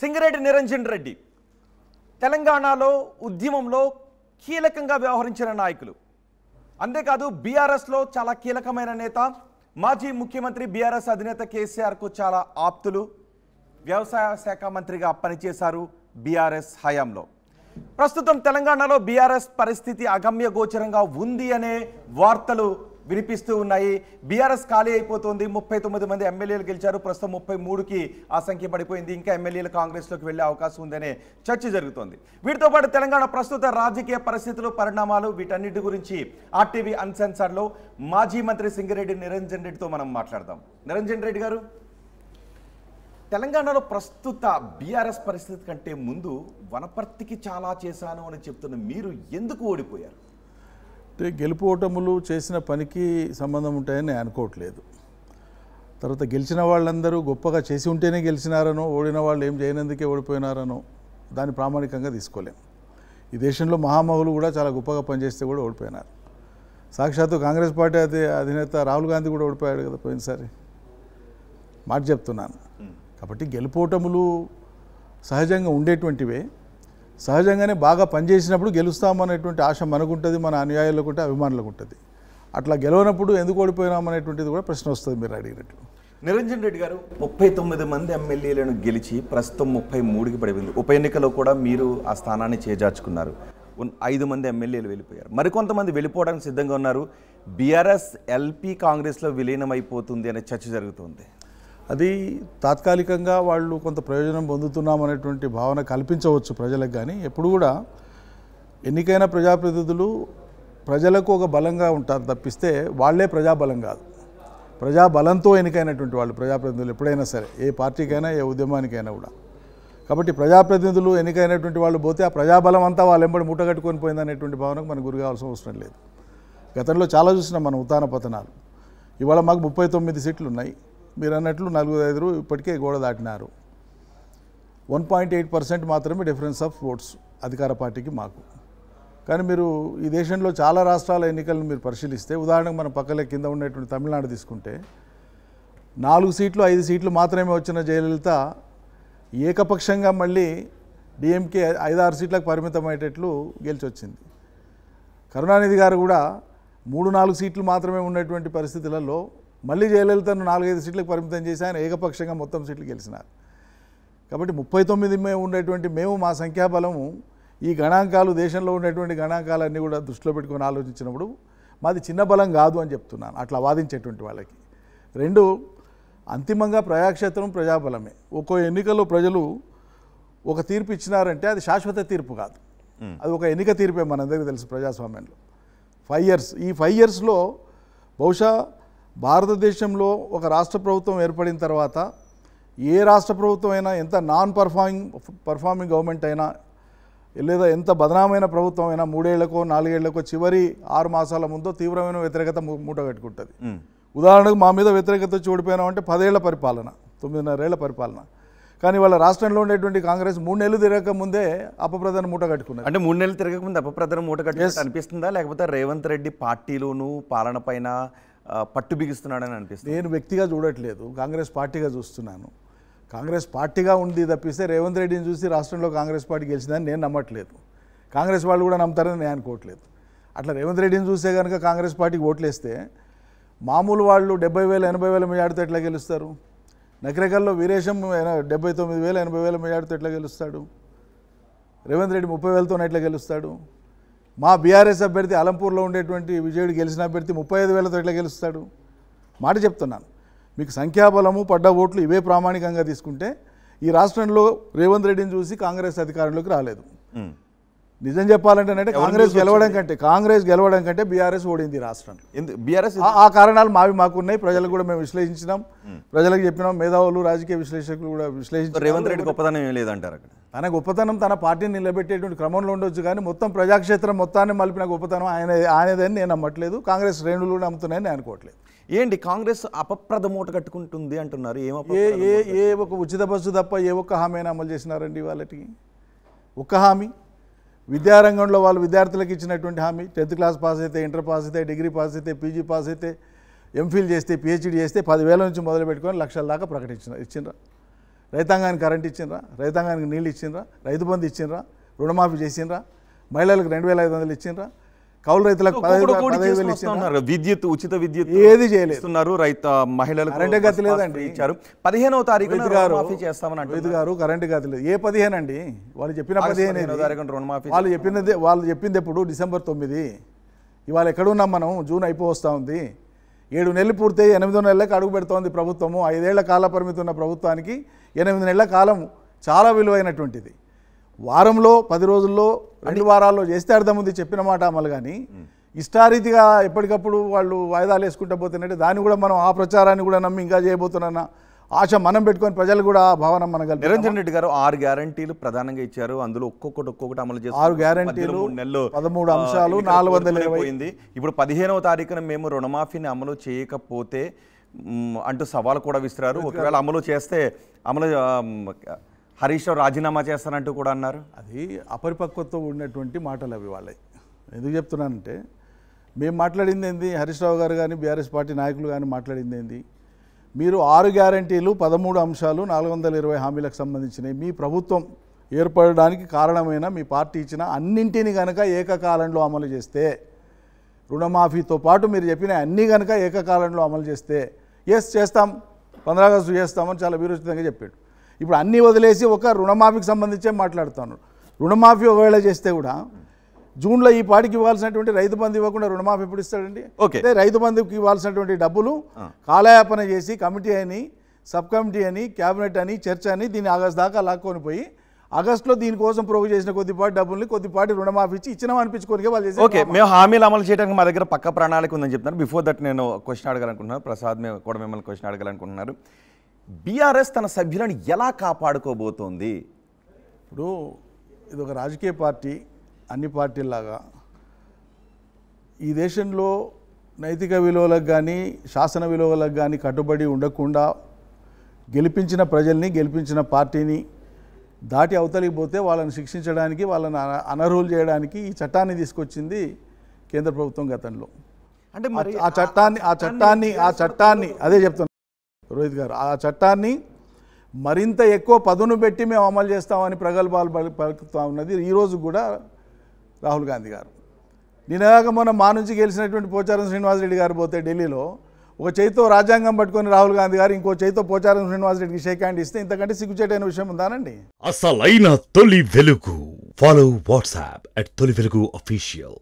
సింగరేటి నిరంజన్ రెడ్డి తెలంగాణలో ఉద్యమంలో కీలకంగా వ్యవహరించిన నాయకులు. అంతేకాదు బీఆర్ఎస్లో చాలా కీలకమైన నేత, మాజీ ముఖ్యమంత్రి బీఆర్ఎస్ అధినేత కేసీఆర్కు చాలా ఆప్తులు. వ్యవసాయ శాఖ మంత్రిగా పనిచేశారు బీఆర్ఎస్ హయాంలో. ప్రస్తుతం తెలంగాణలో బీఆర్ఎస్ పరిస్థితి అగమ్య గోచరంగా ఉంది అనే వార్తలు వినిపిస్తూ ఉన్నాయి. బీఆర్ఎస్ ఖాళీ అయిపోతుంది. 39 మంది ఎమ్మెల్యేలు గెలిచారు. ప్రస్తుతం 33కి ఆ సంఖ్య పడిపోయింది. ఇంకా ఎమ్మెల్యేలు కాంగ్రెస్లోకి వెళ్లే అవకాశం ఉందనే చర్చ జరుగుతోంది. వీటితో పాటు తెలంగాణ ప్రస్తుత రాజకీయ పరిస్థితులు, పరిణామాలు, వీటన్నిటి గురించి ఆర్టీవీ అన్సెన్సర్లో మాజీ మంత్రి సింగరెడ్డి నిరంజన్ రెడ్డితో మనం మాట్లాడదాం. నిరంజన్ రెడ్డి గారు, తెలంగాణలో ప్రస్తుత బీఆర్ఎస్ పరిస్థితి కంటే ముందు వనపర్తికి చాలా చేశాను అని చెప్తున్న మీరు ఎందుకు ఓడిపోయారు? అంటే గెలుపు ఓటములు చేసిన పనికి సంబంధం ఉంటాయని నేను అనుకోవట్లేదు. తర్వాత గెలిచిన వాళ్ళందరూ గొప్పగా చేసి ఉంటేనే గెలిచినారనో, ఓడిన వాళ్ళు ఏం చేయనందుకే ఓడిపోయినారనో దాన్ని ప్రామాణికంగా తీసుకోలేం. ఈ దేశంలో మహామహులు కూడా చాలా గొప్పగా పనిచేస్తే కూడా ఓడిపోయినారు. సాక్షాత్తు కాంగ్రెస్ పార్టీ అధినేత రాహుల్ గాంధీ కూడా ఓడిపోయాడు కదా పోయినసారి. మాట చెప్తున్నాను. కాబట్టి గెలుపోటములు సహజంగా ఉండేటువంటివే. సహజంగానే బాగా పనిచేసినప్పుడు గెలుస్తామనేటువంటి ఆశ మనకుంటుంది, మన అనుయాయులకు ఉంటుంది, అభిమానులకు ఉంటుంది. అట్లా గెలవనప్పుడు ఎందుకు ఓడిపోయినామనేటువంటిది కూడా ప్రశ్న వస్తుంది మీరు అడిగినట్లు. నిరంజన్ రెడ్డి గారు, 39 మంది ఎమ్మెల్యేలను గెలిచి ప్రస్తుతం 33కి పడిపోయింది. ఉప ఎన్నికలో కూడా మీరు ఆ స్థానాన్ని చేజార్చుకున్నారు. 5 మంది ఎమ్మెల్యేలు వెళ్ళిపోయారు. మరికొంతమంది వెళ్ళిపోవడానికి సిద్ధంగా ఉన్నారు. బీఆర్ఎస్ ఎల్పీ కాంగ్రెస్లో విలీనమైపోతుంది అనే చర్చ జరుగుతుంది. అది తాత్కాలికంగా వాళ్ళు కొంత ప్రయోజనం పొందుతున్నామనేటువంటి భావన కల్పించవచ్చు ప్రజలకు. కానీ ఎప్పుడు కూడా ఎన్నికైన ప్రజాప్రతినిధులు ప్రజలకు ఒక బలంగా ఉంటారు తప్పిస్తే వాళ్ళే ప్రజాబలం కాదు. ప్రజాబలంతో ఎన్నికైనటువంటి వాళ్ళు ప్రజాప్రతినిధులు ఎప్పుడైనా సరే, ఏ పార్టీకైనా ఏ ఉద్యమానికైనా కూడా. కాబట్టి ప్రజాప్రతినిధులు ఎన్నికైనటువంటి వాళ్ళు పోతే ఆ ప్రజాబలం అంతా వాళ్ళు ఎంబడి మూటగట్టుకొని పోయిందనేటువంటి భావనకు మనకు గురి కావాల్సిన అవసరం లేదు. గతంలో చాలా చూసినాం మనం ఉత్థాన పతనాలు. ఇవాళ మాకు 39 సీట్లు ఉన్నాయి. మీరు అన్నట్లు 4-5 ఇప్పటికే గోడ దాటినారు. 1.8% మాత్రమే డిఫరెన్స్ ఆఫ్ ఓట్స్ అధికార పార్టీకి మాకు. కానీ మీరు ఈ దేశంలో చాలా రాష్ట్రాల ఎన్నికలను మీరు పరిశీలిస్తే, ఉదాహరణకు మనం పక్కలే కింద ఉండేటువంటి తమిళనాడు తీసుకుంటే 4 సీట్లు 5 సీట్లు మాత్రమే వచ్చిన జయలలిత ఏకపక్షంగా మళ్ళీ డిఎంకే 5-6 సీట్లకు పరిమితమయ్యేటట్లు గెలిచి వచ్చింది. కరుణానిధి గారు కూడా 3-4 సీట్లు మాత్రమే ఉన్నటువంటి పరిస్థితులలో మళ్ళీ జయలలితను 4-5 సీట్లకు పరిమితం చేసి ఆయన ఏకపక్షంగా మొత్తం సీట్లు గెలిచినారు. కాబట్టి 39 ఉండేటువంటి మేము మా సంఖ్యాబలము ఈ గణాంకాలు, దేశంలో ఉండేటువంటి గణాంకాలన్నీ కూడా దృష్టిలో పెట్టుకొని ఆలోచించినప్పుడు మాది చిన్న బలం కాదు అని చెప్తున్నాను అట్లా వాదించేటువంటి వాళ్ళకి. 2, అంతిమంగా ప్రజాక్షేత్రం ప్రజాబలమే. ఒక్కో ఎన్నికల్లో ప్రజలు ఒక తీర్పు ఇచ్చినారంటే అది శాశ్వత తీర్పు కాదు, అది ఒక ఎన్నిక తీర్పే. మనందరికీ తెలుసు ప్రజాస్వామ్యంలో 5 ఇయర్స్. ఈ 5 ఇయర్స్లో బహుశా భారతదేశంలో ఒక రాష్ట్ర ప్రభుత్వం ఏర్పడిన తర్వాత ఏ రాష్ట్ర ప్రభుత్వం అయినా, ఎంత నాన్ పర్ఫార్మింగ్ గవర్నమెంట్ అయినా, లేదా ఎంత బదనామైన ప్రభుత్వం అయినా 3 ఏళ్లకో 4 ఏళ్లకో చివరి 6 మాసాల ముందు తీవ్రమైన వ్యతిరేకత మూట కట్టుకుంటుంది. ఉదాహరణకు మా మీద వ్యతిరేకత వచ్చి ఓడిపోయినామంటే 10 ఏళ్ల పరిపాలన, 9.5 ఏళ్ల పరిపాలన. కానీ వాళ్ళ రాష్ట్రంలో ఉండేటువంటి కాంగ్రెస్ 3 నెలలు తిరగక ముందే అపప్రదన మూట కట్టుకున్నారు. అంటే 3 నెలలు తిరగక ముందు అపప్రదన మూట కట్టుకుంటే అనిపిస్తుందా, లేకపోతే రేవంత్ రెడ్డి పార్టీలోను పాలన పైన పట్టు బిగిస్తున్నాడని అనిపిస్తుంది? నేను వ్యక్తిగా చూడట్లేదు, కాంగ్రెస్ పార్టీగా చూస్తున్నాను. కాంగ్రెస్ పార్టీగా ఉంది తప్పిస్తే రేవంత్ రెడ్డిని చూసి రాష్ట్రంలో కాంగ్రెస్ పార్టీ గెలిచిందని నేను నమ్మట్లేదు. కాంగ్రెస్ వాళ్ళు కూడా నమ్ముతారని నేను అనుకోవట్లేదు. అట్లా రేవంత్ రెడ్డిని చూసే కనుక కాంగ్రెస్ పార్టీకి ఓట్లేస్తే మామూలు వాళ్ళు 70,000 80,000 మెజార్టీతో ఎట్లా గెలుస్తారు? నకిరేకల్లో వీరేశం 79,000 80,000 మెజార్టీతో ఎట్లా గెలుస్తాడు? రేవంత్ రెడ్డి 30,000తోనే ఎట్లా గెలుస్తాడు? మా బీఆర్ఎస్ అభ్యర్థి అలంపూర్లో ఉండేటువంటి విజయుడు గెలిచిన అభ్యర్థి 35,000తో ఎట్లా గెలుస్తాడు? మాట చెప్తున్నాను మీకు. సంఖ్యాబలము, పడ్డ ఓట్లు ఇవే ప్రామాణికంగా తీసుకుంటే ఈ రాష్ట్రంలో రేవంత్ రెడ్డిని చూసి కాంగ్రెస్ అధికారంలోకి రాలేదు. నిజం చెప్పాలంటే కాంగ్రెస్ గెలవడం కంటే బీఆర్ఎస్ ఓడింది రాష్ట్రం. బీఆర్ఎస్ ఆ కారణాలు మాకున్నాయి. ప్రజలకు కూడా మేము విశ్లేషించినాం, ప్రజలకు చెప్పినాం, మేధావులు రాజకీయ విశ్లేషకులు కూడా విశ్లేషించారు. రేవంత్ రెడ్డి గొప్పతనం ఏం లేదంటారు అక్కడ. తన గొప్పతనం తన పార్టీని నిలబెట్టేటువంటి క్రమంలో ఉండొచ్చు, కానీ మొత్తం ప్రజాక్షేత్రం మొత్తాన్ని మలిపిన గొప్పతనం ఆయనదని నేను నమ్మట్లేదు. కాంగ్రెస్ శ్రేణులు కూడా నమ్ముతున్నాయని నేను అనుకోవట్లేదు. ఏంటి కాంగ్రెస్ అపప్రద మూట కట్టుకుంటుంది అంటున్నారు? ఏ ఒక ఉచిత బస్సు తప్ప ఏ ఒక్క హామీని అమలు చేసినారండి వాళ్ళకి? ఒక్క హామీ విద్యారంగంలో వాళ్ళు విద్యార్థులకు ఇచ్చినటువంటి హామీ, 10th క్లాస్ పాస్ అయితే, ఇంటర్ పాస్ అయితే, డిగ్రీ పాస్ అయితే, పీజీ పాస్ అయితే, ఎంఫిల్ చేస్తే, పిహెచ్డీ చేస్తే 10,000 నుంచి మొదలు పెట్టుకొని లక్షల దాకా ఇచ్చిండ్రు. రైతాంగానికి కరెంట్ ఇచ్చిండ్రా, రైతాంగానికి నీళ్ళు ఇచ్చిండ్రా, రైతు బంధు ఇచ్చిండ్రా, రుణమాఫీ చేసిండ్రా, మహిళలకు 2500 ఇచ్చిండ్రా, కౌలు రైతులకు 15,000 ఇచ్చిండ్రా, విద్యుత్ ఉచిత విద్యుత్ ఏది చేయలేదు. రైతు మహిళలకు కరెంటే గతి లేదండి. ఇచ్చారు 15వ తారీఖున రుణమాఫీ చేస్తామని రైతు గారు కరెంటు గతి లేదు. ఏ 15 అండి? వాళ్ళు చెప్పిన 15 రుణమాఫీ వాళ్ళు చెప్పింది ఎప్పుడు? December 9. ఇవాళ ఎక్కడున్నాం మనం? జూన్ అయిపోవస్తూ ఉంది. 7 నెలలు పూర్తయి 8వ నెలలకు అడుగు పెడుతోంది ప్రభుత్వము. 5 ఏళ్ల కాల పరిమితి ఉన్న ప్రభుత్వానికి 8 నెలల కాలం చాలా విలువైనటువంటిది. వారంలో 10 రోజుల్లో 2 వారాల్లో చేస్తే అర్థం ఉంది చెప్పిన మాట అమలు. కానీ ఇష్టారీతిగా ఎప్పటికప్పుడు వాళ్ళు వాయిదాలు వేసుకుంటూ పోతున్నట్టు దాన్ని కూడా మనం ఆ ప్రచారాన్ని కూడా నమ్మి ఇంకా చేయబోతున్నా ఆశ మనం పెట్టుకొని ప్రజలు కూడా ఆ భావన మనకు. నిరంజన్ రెడ్డి గారు 6 గ్యారంటీలు ప్రధానంగా ఇచ్చారు. అందులో ఒక్కొక్కటి అమలు చేస్తారు. 6 గ్యారంటీలు 13 అంశాలు 420. ఇప్పుడు 15వ తారీఖున మేము రుణమాఫీని అమలు చేయకపోతే అంటూ సవాల్ కూడా విసిరారు. ఒకవేళ అమలు చేస్తే హరీష్ రావు రాజీనామా చేస్తానంటూ కూడా అన్నారు. అది అపరిపక్వతో ఉన్నటువంటి మాటలు అవి వాళ్ళవి. ఎందుకు చెప్తున్నానంటే మేము మాట్లాడింది ఏంది, హరీష్ రావు గారు కానీ బీఆర్ఎస్ పార్టీ నాయకులు కానీ మాట్లాడింది ఏంది, మీరు 6 గ్యారంటీలు 13 అంశాలు 420 హామీలకు సంబంధించినవి మీ ప్రభుత్వం ఏర్పడడానికి కారణమైన మీ పార్టీ ఇచ్చిన అన్నింటినీ కనుక ఏకకాలంలో అమలు చేస్తే, రుణమాఫీతో పాటు మీరు చెప్పిన అన్నీ కనుక ఏకకాలంలో అమలు చేస్తే చేస్తాం, 15 ఆగస్టు చేస్తామని చాలా వీరోచితంగా చెప్పాడు. ఇప్పుడు అన్నీ వదిలేసి ఒక రుణమాఫీకి సంబంధించే మాట్లాడుతాను. రుణమాఫీ ఒకవేళ చేస్తే కూడా జూన్లో ఈ పాటికి ఇవ్వాల్సినటువంటి రైతు బంధు ఇవ్వకుండా రుణమాఫీ ఎప్పుడు ఇస్తాడండి? అదే రైతు బంధుకి ఇవ్వాల్సినటువంటి డబ్బులు కాలయాపన చేసి కమిటీ అని, సబ్ కమిటీ అని, క్యాబినెట్ అని, చర్చ అని దీన్ని ఆగస్టు దాకా లాక్కొని పోయి ఆగస్టులో దీనికోసం ప్రోగు చేసిన కొద్దిపాటి డబ్బుల్ని కొద్దిపాటి రుణమాఫీ ఇచ్చి ఇచ్చినాం అనిపించుకోనికే వాళ్ళు చేసి. ఓకే, మేము హామీలు అమలు చేయడానికి మా దగ్గర పక్క ప్రణాళిక ఉందని చెప్తున్నారు. బిఫోర్ దట్ నేను క్వశ్చన్ అడగాలనుకుంటున్నాను. ప్రసాద్ కూడా మిమ్మల్ని క్వశ్చన్ అడగాలనుకుంటున్నారు. బీఆర్ఎస్ తన సభ్యులను ఎలా కాపాడుకోబోతోంది? ఇప్పుడు ఇది ఒక రాజకీయ పార్టీ, అన్ని పార్టీల్లాగా ఈ దేశంలో నైతిక విలువలకు కానీ శాసన విలువలకు కానీ కట్టుబడి ఉండకుండా గెలిపించిన ప్రజల్ని, గెలిపించిన పార్టీని దాటి అవతలికి పోతే వాళ్ళని శిక్షించడానికి, వాళ్ళని అనర్హులు చేయడానికి ఈ చట్టాన్ని తీసుకొచ్చింది కేంద్ర ప్రభుత్వం గతంలో. అంటే మరి ఆ చట్టాన్ని అదే చెప్తున్నాను రోహిత్ గారు, ఆ చట్టాన్ని మరింత ఎక్కువ పదును పెట్టి మేము అమలు చేస్తామని ప్రగల్భాలు పలుకుతూ ఉన్నది ఈరోజు కూడా రాహుల్ గాంధీ గారు. నిన్నగాక మొన్న మా నుంచి గెలిచినటువంటి పోచారం శ్రీనివాసరెడ్డి గారు పోతే ఢిల్లీలో ఒక చేతితో రాజ్యాంగం పట్టుకొని రాహుల్ గాంధీ గారు ఇంకో చేతితో పోచారం శ్రీనివాసరెడ్డికి షేక్ హ్యాండ్ ఇస్తే ఇంతకంటే సిగ్గుచేటైన విషయం ఉందానండి? అసలైన తొలి వెలుగు. ఫాలో వాట్సాప్ @తొలి వెలుగు official.